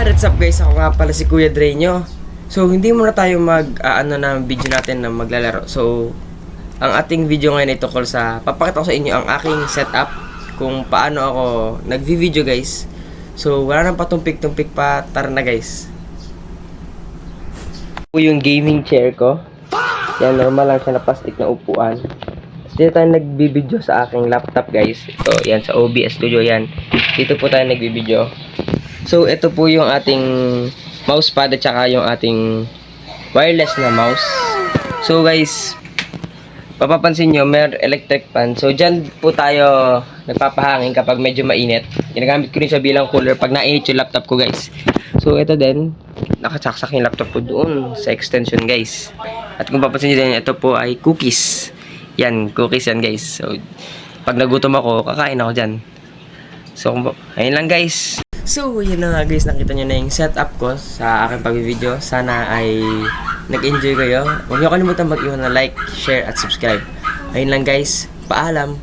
What's up guys? Ako nga pala si Kuya Drenyo. So hindi muna tayo na video natin na maglalaro. So ang ating video ngayon ay tungkol sa papakita ko sa inyo ang aking setup kung paano ako nagvi-video guys. So wala nang patumpik-tumpik pa, tara na guys. Ito yung gaming chair ko. Yan, normal lang siya na plastic na upuan. Dito tayo nagbi-video sa aking laptop guys. Ito, yan sa OBS Studio yan. Dito po tayo nagbi-video. So, ito po yung ating mousepad at saka yung ating wireless na mouse. So, guys, papapansin nyo, may electric fan. So, dyan po tayo nagpapahangin kapag medyo mainit. Ginagamit ko rin siya bilang cooler pag nainit yung laptop ko, guys. So, ito din, nakasaksak yung laptop ko doon sa extension, guys. At kung papansin nyo din, ito po ay cookies. Yan, cookies yan, guys. So, pag nagutom ako, kakain ako dyan. So, ayun lang, guys. So, yun na nga guys, nakita nyo na yung setup ko sa aking pag-video. Sana ay nag-enjoy kayo. Huwag nyo kalimutan mag-iwan na like, share, at subscribe. Ayun lang guys, paalam!